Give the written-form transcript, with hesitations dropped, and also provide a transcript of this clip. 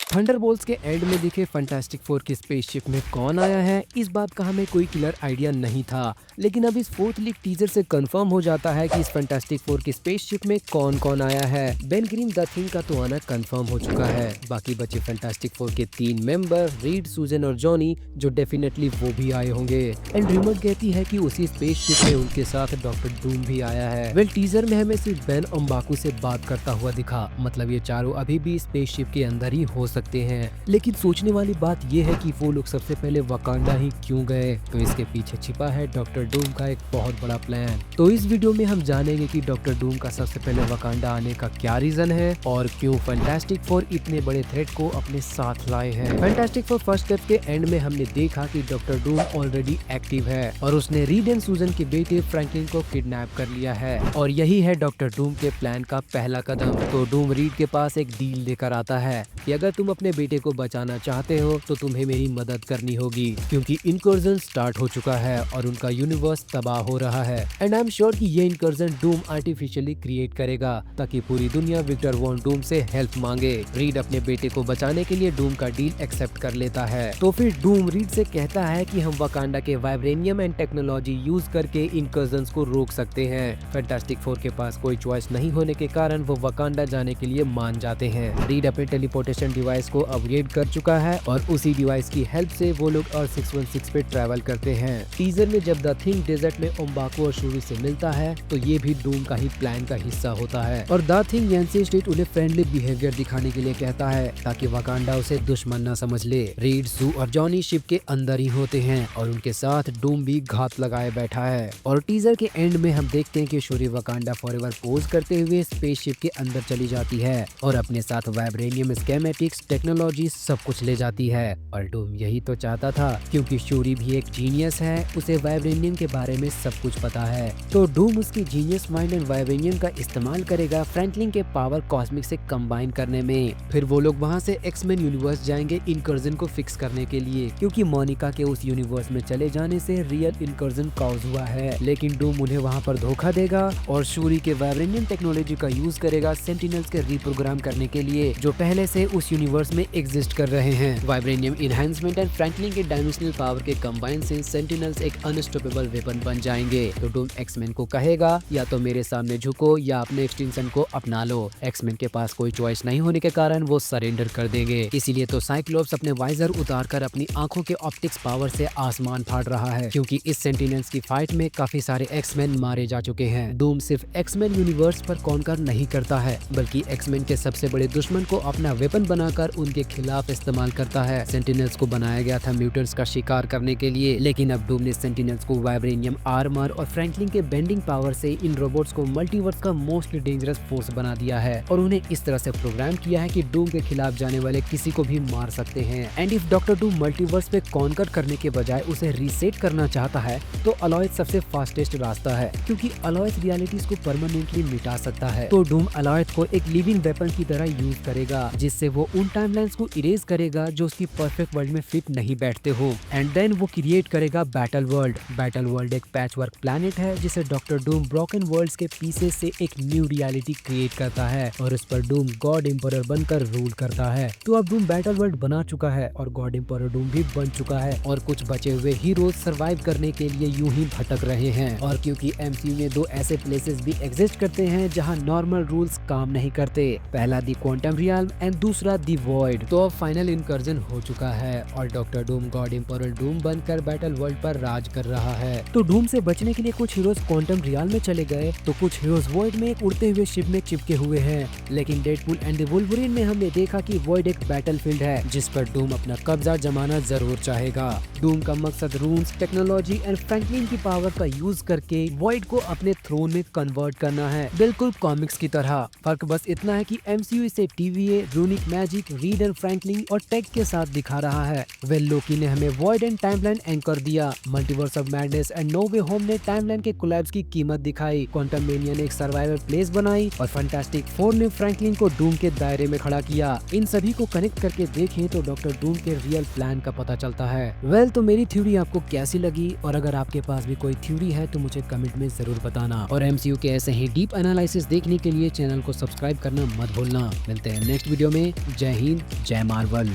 Thunderbolts के and में दिखे फैंटास्टिक फोर की स्पेसशिप में कौन आया है, इस बात का हमें कोई क्लियर आइडिया नहीं था। लेकिन अब इस फोर्थ लीक टीजर से कंफर्म हो जाता है कि इस फैंटास्टिक फोर की स्पेसशिप में कौन कौन आया है। बेन ग्रीन द थिंग का तो आना कंफर्म हो चुका है। बाकी बचे फैंटास्टिक फोर के 3 मेंबर रीड, सूजन और जॉनी, जो डेफिनेटली वो भी आए होंगे। एंड रिमर कहती है कि उसी स्पेसशिप में उनके साथ डॉक्टर डूम भी आया है। वेल टीजर में हमें सिर्फ बेन अम्बाकू से बात करता हुआ दिखा, मतलब ये चारों अभी भी स्पेसशिप के अंदर ही हो सकते हैं। लेकिन सोचने वाली बात यह है कि वो लोग सबसे पहले वकांडा ही क्यों गए, तो इसके पीछे छिपा है डॉक्टर डूम का एक बहुत बड़ा प्लान। तो इस वीडियो में हम जानेंगे कि डॉक्टर डूम का सबसे पहले वकांडा आने का क्या रीजन है और क्यों फैंटास्टिक फोर इतने बड़े थ्रेट को अपने साथ लाए हैं। फैंटास्टिक फोर फर्स्ट स्टेप के एंड में हमने देखा कि डॉक्टर डूम ऑलरेडी एक्टिव है और उसने रीड एंड सूजन के बेटे फ्रैंकलिन को किडनैप कर लिया है और यही है डॉक्टर डूम के प्लान का पहला कदम। तो डूम रीड के पास एक डील लेकर आता है कि अगर तुम अपने बेटे को बचाना चाहते हो तो तुम्हें मेरी मदद करनी होगी, क्योंकि इनकर्जन स्टार्ट हो चुका है और उनका यूनिवर्स तबाह हो रहा है। एंड आई एम श्योर कि ये इनकर्जन डूम आर्टिफिशियली क्रिएट करेगा ताकि पूरी दुनिया विक्टर वॉन डूम से हेल्प मांगे। रीड अपने बेटे को बचाने के लिए डूम का डील एक्सेप्ट कर लेता है। तो फिर डूम रीड से कहता है कि हम वकांडा के वाइब्रेनियम एंड टेक्नोलॉजी यूज करके इनकर्जन को रोक सकते हैं। फैंटास्टिक फोर के पास कोई चॉइस नहीं होने के कारण वो वकांडा जाने के लिए मान जाते हैं। रीड अपने टेलीपोर्टेशन डिवाइस को अपग्रेड कर चुका है और उसी डिवाइस की हेल्प से वो लोग अर्थ 616 पे ट्रैवल करते हैं। टीजर में जब द थिंग डेजर्ट में ओम्बाको और शूरी से मिलता है तो ये भी डूम का ही प्लान का हिस्सा होता है और द थिंग यान्सी स्टेट उन्हें फ्रेंडली बिहेवियर दिखाने के लिए कहता है ताकि वकांडा उसे दुश्मन न समझ ले। रीड, सू और जॉनी शिप के अंदर ही होते हैं और उनके साथ डूम भी घात लगाए बैठा है। और टीजर के एंड में हम देखते हैं कि शूरी वकांडा फॉरएवर पोज करते हुए स्पेसशिप के अंदर चली जाती है और अपने साथ वाइब्रेनियम स्कीमेटिक्स टेक्नोलॉजी सब कुछ ले जाती है। और डूम यही तो चाहता था, क्योंकि शूरी भी एक जीनियस है, उसे वाइब्रेनियम के बारे में सब कुछ पता है। तो डूम उसकी जीनियस माइंड एंड वाइब्रेनियम का इस्तेमाल करेगा फ्रैंकलिन के पावर कॉस्मिक से कंबाइन करने में। फिर वो लोग वहाँ से एक्समैन यूनिवर्स जाएंगे इनकर्जन को फिक्स करने के लिए, क्योंकि मोनिका के उस यूनिवर्स में चले जाने से रियल इनकर्जन कॉज हुआ है। लेकिन डूम उन्हें वहाँ पर धोखा देगा और शूरी के वाइब्रेनियम टेक्नोलॉजी का यूज करेगा सेंटिनल्स के रिप्रोग्राम करने के लिए, जो पहले से उस यूनिवर्स में एग्जिस्ट कर रहे हैं। वाइब्रेनियम इनहैंसमेंट एंड फ्रैंकलिन के डायमेंशनल पावर के कंबाइन से सेंटिनल्स एक अनस्टॉपेबल वेपन बन जाएंगे। तो डूम एक्समैन को कहेगा या तो मेरे सामने झुको या अपने एक्सटेंशन को अपना लो। एक्समैन के पास कोई चॉइस नहीं होने के कारण वो सरेंडर कर देंगे। इसीलिए तो साइक्लोप्स अपने वाइजर उतारकर अपनी आंखों के ऑप्टिक्स पावर से आसमान फाड़ रहा है, क्योंकि इस सेंटिनल्स की फाइट में काफी सारे एक्समैन मारे जा चुके हैं। डूम सिर्फ एक्समैन यूनिवर्स पर कॉन्कर नहीं करता है, बल्कि एक्समैन के सबसे बड़े दुश्मन को अपना वेपन बनाकर उनके खिलाफ इस्तेमाल करता है। सेंटिनल्स को बनाया गया था म्यूटेंट्स का शिकार करने के लिए, लेकिन अब डूम ने सेंटिनल्स को वाइब्रेनियम आर्मर और फ्रैंकलिन के बेंडिंग पावर से इन रोबोट्स को मल्टीवर्स का मोस्ट डेंजरस फोर्स बना दिया है और उन्हें इस तरह से प्रोग्राम किया है कि डूम के खिलाफ जाने वाले किसी को भी मार सकते हैं। And if doctor Doom multiverse पे कॉन्कर करने के बजाय उसे रीसेट करना चाहता है तो अलॉयड सबसे फास्टेस्ट रास्ता है, क्योंकि अलॉयड रियलिटीज को परमानेंटली मिटा सकता है। तो डूम अलॉयड को एक लिविंग वेपन की तरह यूज करेगा, जिससे वो उन टाइमलाइंस को इरेज करेगा जो उसकी परफेक्ट वर्ल्ड में फिट नहीं बैठते हो। एंड देन वो क्रिएट करेगा बैटल वर्ल्ड। बैटल वर्ल्ड एक पैच वर्क प्लैनेट है जिसे डॉक्टर डूम ब्रोकन वर्ल्ड्स के पीसेस से एक न्यू रियलिटी क्रिएट करता है और उस पर डूम गॉड एम्परर बनकर रूल करता है। तो अब डूम बैटल वर्ल्ड बना चुका है और गॉड एम्परर डूम भी बन चुका है और कुछ बचे हुए हीरोज सर्वाइव करने के लिए यूं ही भटक रहे हैं। और क्योंकि एमसीयू में 2 ऐसे प्लेसेस भी एग्जिस्ट करते हैं जहां नॉर्मल रूल्स काम नहीं करते, पहला दी क्वांटम रियल्म एंड दूसरा दी वॉइड। तो अब फाइनल इनकर्जन हो चुका है और doctor Doom God emperor Doom बनकर बैटल वर्ल्ड पर राज कर रहा है। तो डूम से बचने के लिए कुछ हीरोज क्वांटम रियल में चले गए तो कुछ हीरोज वॉइड में एक उड़ते हुए शिप में चिपके हुए हैं। लेकिन डेडपूल एंड द वुल्वरीन में हमने देखा कि वॉइड एक बैटलफील्ड है जिस पर डूम अपना कब्जा जमाना जरूर चाहेगा। डूम का मकसद रून्स, टेक्नोलॉजी एंड फ्रैंकलिन की पावर का यूज करके वॉइड को अपने थ्रोन में कन्वर्ट करना है, बिल्कुल कॉमिक्स की तरह। फर्क बस इतना है कि एमसीयू इसे TVA, runic magic, Reed and Franklin और टेक के साथ दिखा रहा है। वेल लोकी ने हमें वॉइड एंड टाइमलाइन एंकर दिया, multiverse of madness and no way home ने टाइमलाइन के कोलैप्स की कीमत दिखाई, क्वांटम मेनिया ने एक सर्वाइवल प्लेस बनाई और फैंटास्टिक फोर ने फ्रैंकलिन को डूम के दायरे में खड़ा किया। इन सभी को कनेक्ट करके देखें तो डॉक्टर डूम के रियल प्लान का पता चलता है। वेल तो मेरी थ्योरी आपको कैसी लगी, और अगर आपके पास भी कोई थ्योरी है तो मुझे कमेंट में जरूर बताना। और एमसीयू के ऐसे ही डीप एनालिसिस देखने के लिए चैनल को सब्सक्राइब करना मत भूलना। मिलते हैं नेक्स्ट वीडियो में। जय जय हिंद, जय मार्वल।